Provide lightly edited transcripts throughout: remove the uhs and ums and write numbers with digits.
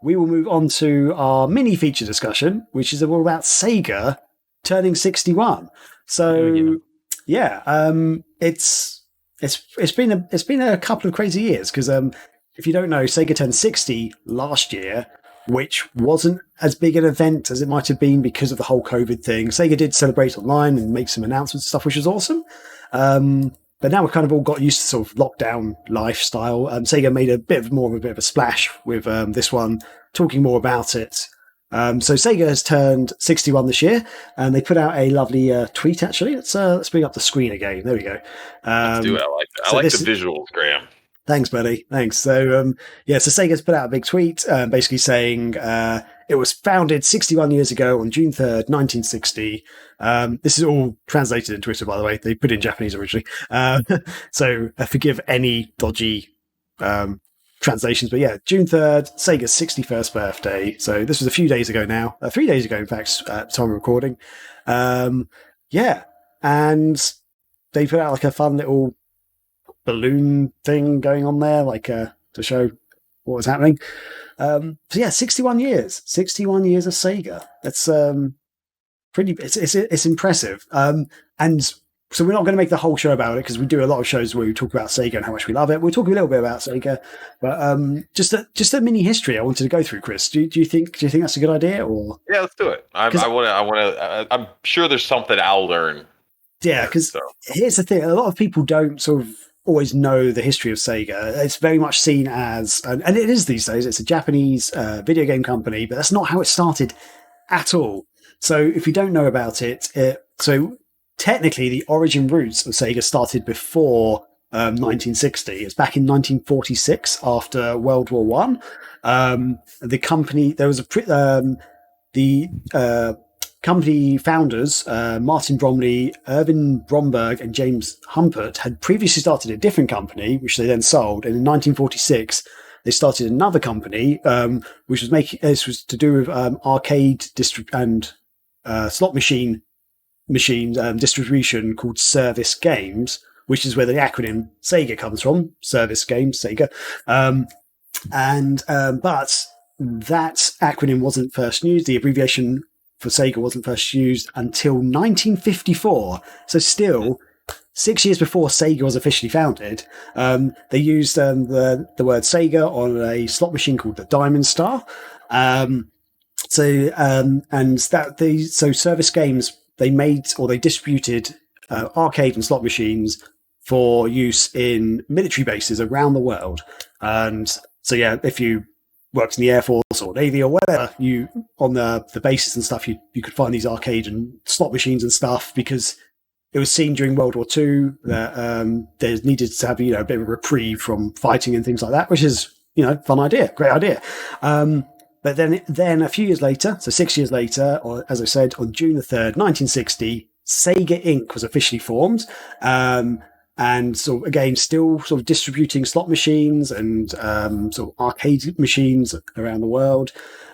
we will move on to our mini feature discussion, which is all about Sega turning 61. So, it's been a couple of crazy years because if you don't know, Sega turned 60 last year, which wasn't as big an event as it might have been because of the whole COVID thing. Sega did celebrate online and make some announcements and stuff, which was awesome. But now we've kind of all got used to sort of lockdown lifestyle. Sega made a bit of a splash with this one, talking more about it. So Sega has turned 61 this year, and they put out a lovely tweet, actually. Let's bring up the screen again. There we go. Let's do it. I like the visuals, Graham. Thanks, buddy. Thanks. So, so Sega's put out a big tweet basically saying it was founded 61 years ago on June 3rd, 1960. This is all translated in Twitter, by the way. They put it in Japanese originally. So forgive any dodgy translations. But yeah, June 3rd, Sega's 61st birthday. So this was a few days ago now. 3 days ago, in fact, at the time of recording. And they put out like a fun little balloon thing going on there, like to show what was happening. So yeah, 61 years of Sega. That's it's impressive. And so we're not going to make the whole show about it because we do a lot of shows where we talk about Sega and how much we love it. We'll talk a little bit about Sega, but just a mini history I wanted to go through. Chris, do you think that's a good idea? Or yeah, let's do it. I'm sure there's something I'll learn. Yeah, because here's the thing: a lot of people don't sort of always know the history of Sega. It's very much seen as, and it is these days, it's a Japanese video game company, but that's not how it started at all. So if you don't know about it, so technically the origin roots of Sega started before 1960. It's back in 1946 after World War One. The company, there was company founders, Martin Bromley, Irvin Bromberg, and James Humpert had previously started a different company, which they then sold. And in 1946, they started another company, which was this was to do with arcade and slot machines distribution, called Service Games, which is where the acronym Sega comes from. Service Games, Sega. But that acronym wasn't first used. The abbreviation for Sega wasn't first used until 1954. So still 6 years before Sega was officially founded. They used the word Sega on a slot machine called the Diamond Star. So Service Games, they made or they distributed arcade and slot machines for use in military bases around the world. And so yeah, if you worked in the Air Force or Navy or whatever, you on the bases and stuff, you could find these arcade and slot machines and stuff, because it was seen during World War II that there needed to have a bit of a reprieve from fighting and things like that, which is fun idea, great idea. But then a few years later, so 6 years later, or as I said, on June the 3rd, 1960, Sega Inc. was officially formed. And so again, still sort of distributing slot machines and sort of arcade machines around the world,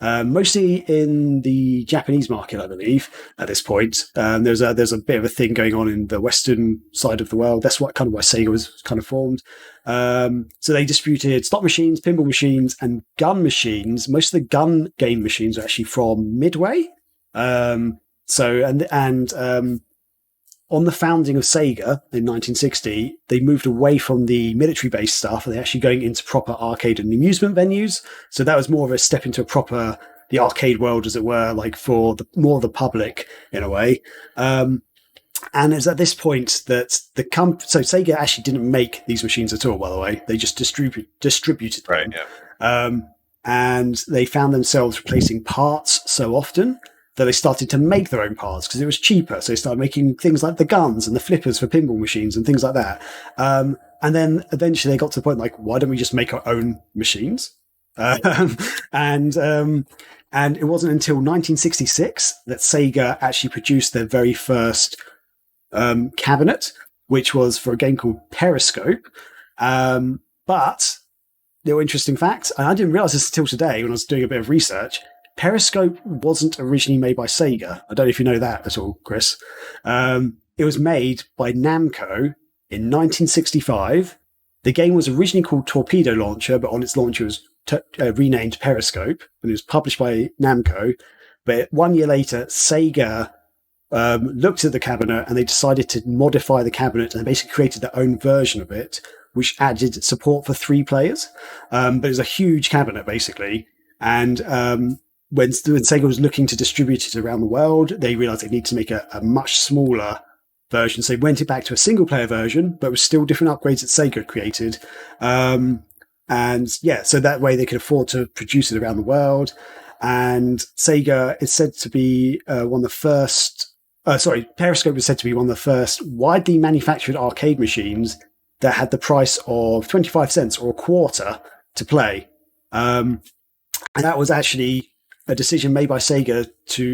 mostly in the Japanese market, I believe, at this point. There's a bit of a thing going on in the Western side of the world. That's why Sega was kind of formed. So they distributed slot machines, pinball machines, and gun machines. Most of the gun game machines are actually from Midway. On the founding of Sega in 1960, they moved away from the military-based stuff, and they're actually going into proper arcade and amusement venues. So that was more of a step into the arcade world, as it were, like for more of the public in a way. And it's at this point that so Sega actually didn't make these machines at all, by the way. They just distributed them. Right, yeah. And they found themselves replacing parts so often that they started to make their own parts because it was cheaper. So they started making things like the guns and the flippers for pinball machines and things like that. And then eventually they got to the point like, why don't we just make our own machines? And it wasn't until 1966 that Sega actually produced their very first cabinet, which was for a game called Periscope. But little interesting fact, and I didn't realize this until today when I was doing a bit of research, Periscope wasn't originally made by Sega. I don't know if you know that at all, Chris. It was made by Namco in 1965. The game was originally called Torpedo Launcher, but on its launch it was renamed Periscope, and it was published by Namco. But 1 year later, Sega looked at the cabinet and they decided to modify the cabinet and basically created their own version of it, which added support for 3 players. But it was a huge cabinet, basically. And when Sega was looking to distribute it around the world, they realized they need to make a much smaller version. So they went it back to a single player version, but with still different upgrades that Sega had created. And yeah, so that way they could afford to produce it around the world. And Sega is said to be one of the first, Periscope was said to be one of the first widely manufactured arcade machines that had the price of 25 cents or a quarter to play. And that was actually a decision made by Sega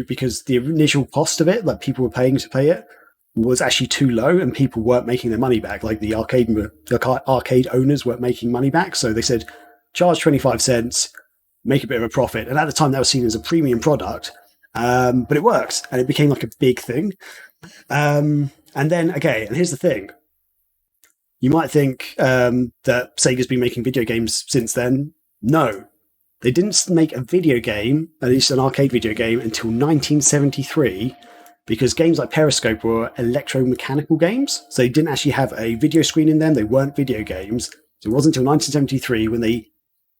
because the initial cost of it, like people were paying to play it, was actually too low and people weren't making their money back. Like the arcade owners weren't making money back. So they said, charge 25 cents, make a bit of a profit. And at the time that was seen as a premium product. But it worked and it became like a big thing. And then, okay, and here's the thing. You might think that Sega's been making video games since then. No. They didn't make a video game, at least an arcade video game, until 1973, because games like Periscope were electromechanical games. So they didn't actually have a video screen in them. They weren't video games. So it wasn't until 1973 when they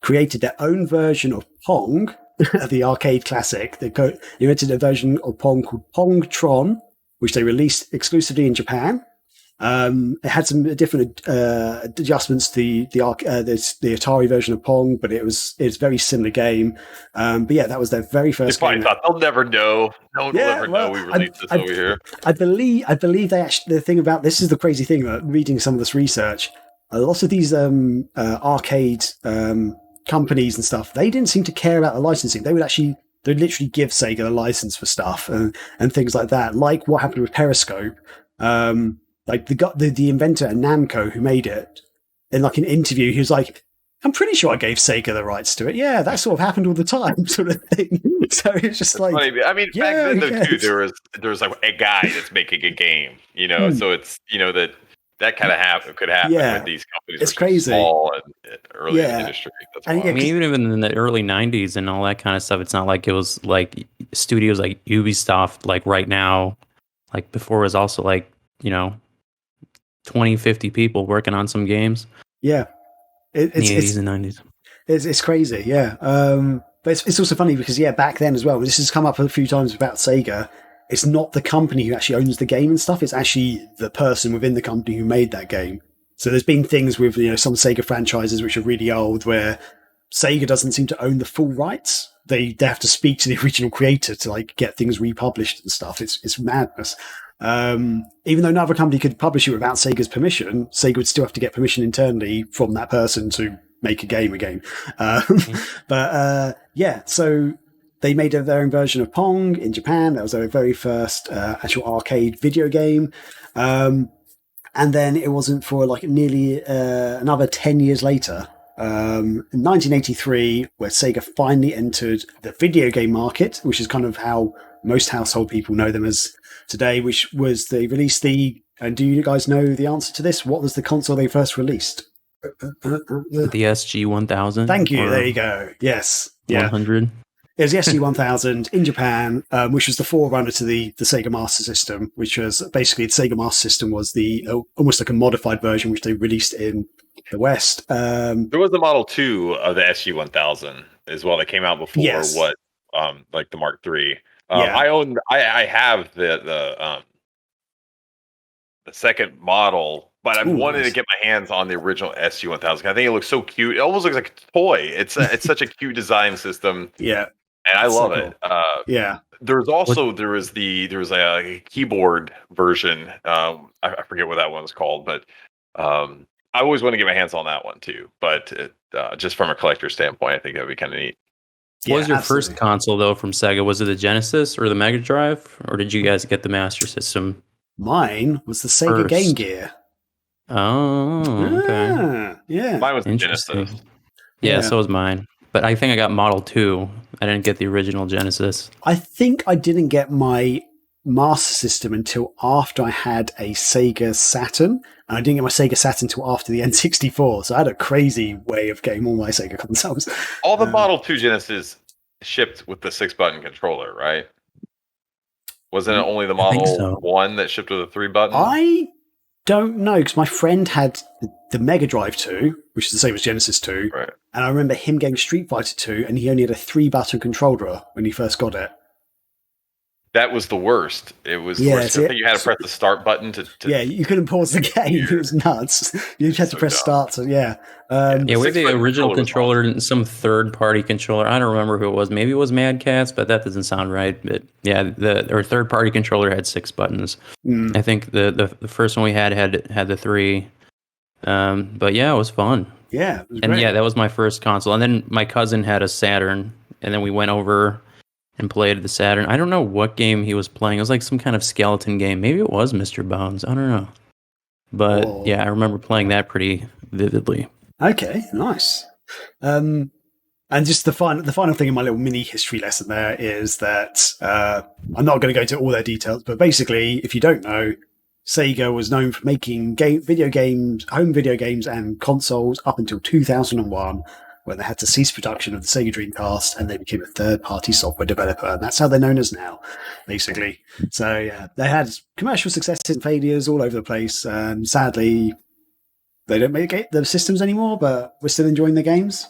created their own version of Pong, the arcade classic. They invented a version of Pong called Pongtron, which they released exclusively in Japan. It had some different adjustments to the Atari version of Pong, but it's a very similar game. But yeah, that was their very first. They probably thought they'll never know. No one will ever know we released this over here. I believe they actually. The thing about this is the crazy thing about reading some of this research. A lot of these arcade companies and stuff, they didn't seem to care about the licensing. They'd literally give Sega a license for stuff and things like that. Like what happened with Periscope. Like the inventor at Namco who made it, in like an interview, he was like, "I'm pretty sure I gave Sega the rights to it." Yeah, that sort of happened all the time, sort of thing. So it's just like, funny. I mean, back then though too, there was like a guy that's making a game, So it's that kind of could happen with these companies. It's crazy. Small and early in the industry. That's I mean, even in the early '90s and all that kind of stuff, it's not like it was like studios like Ubisoft, like right now, like before it was also like 20, 50 people working on some games. Yeah. In the 80s and 90s. It's crazy, yeah. But it's also funny because, back then as well, this has come up a few times about Sega, it's not the company who actually owns the game and stuff, it's actually the person within the company who made that game. So there's been things with some Sega franchises which are really old where Sega doesn't seem to own the full rights. They have to speak to the original creator to like get things republished and stuff. It's madness. Even though another company could publish it without Sega's permission, Sega would still have to get permission internally from that person to make a game again. But so they made their own version of Pong in Japan. That was their very first actual arcade video game. And then it wasn't for like nearly another 10 years later, in 1983, where Sega finally entered the video game market, which is kind of how most household people know them as today, which was they released and do you guys know the answer to this? What was the console they first released? The SG-1000. Thank you. There you go. Yes. 100. It was the SG-1000 in Japan, which was the forerunner to the Sega Master System, which was basically the Sega Master System was the almost like a modified version, which they released in the West. There was the Model 2 of the SG-1000 as well that came out before like the Mark III. I have the second model, but I wanted to get my hands on the original SG-1000. I think it looks so cute. It almost looks like a toy. It's such a cute design system. Yeah, and I love it. There was a keyboard version. I forget what that one was called, but I always want to get my hands on that one too. But just from a collector standpoint, I think that'd be kind of neat. What was your first console, though, from Sega? Was it the Genesis or the Mega Drive? Or did you guys get the Master System? Mine was the Sega Game Gear. Oh, okay. Yeah. Mine was the Genesis. Yeah, so was mine. But I think I got Model 2. I didn't get the original Genesis. I think I didn't get my Master System until after I had a Sega Saturn, and I didn't get my Sega Saturn until after the N64. So I had a crazy way of getting all my Sega consoles. All the Model 2 Genesis shipped with the 6-button controller, right? Wasn't it only the Model 1 that shipped with a 3-button? I don't know, because my friend had the Mega Drive 2, which is the same as Genesis 2, right. And I remember him getting Street Fighter 2, and he only had a 3-button controller when he first got it. That was the worst. It was the worst. I think you had to press the start button to yeah, you couldn't pause the game. It was nuts. You had to press start. So, yeah. Yeah, with the original controller and some third-party controller. I don't remember who it was. Maybe it was Mad Catz, but that doesn't sound right. But yeah, our third-party controller had 6 buttons. I think the first one we had the 3. But yeah, it was fun. Yeah, it was and great. Yeah, that was my first console. And then my cousin had a Saturn, and then we went over and played the Saturn. I don't know what game he was playing. It was like some kind of skeleton game. Maybe it was Mr. Bones. I don't know. But yeah, I remember playing that pretty vividly. Okay, nice. And just the final thing in my little mini history lesson there is that I'm not going to go into all their details, but basically, if you don't know, Sega was known for making home video games and consoles up until 2001, when they had to cease production of the Sega Dreamcast and they became a third-party software developer. And that's how they're known as now, basically. So, yeah, they had commercial successes and failures all over the place. And sadly, they don't make the systems anymore, but we're still enjoying the games.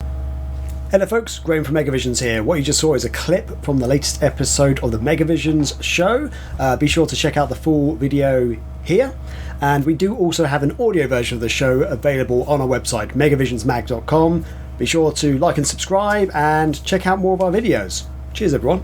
Hello folks, Graham from Megavisions here. What you just saw is a clip from the latest episode of the Megavisions show. Be sure to check out the full video here. And we do also have an audio version of the show available on our website, megavisionsmag.com. Be sure to like and subscribe and check out more of our videos. Cheers everyone.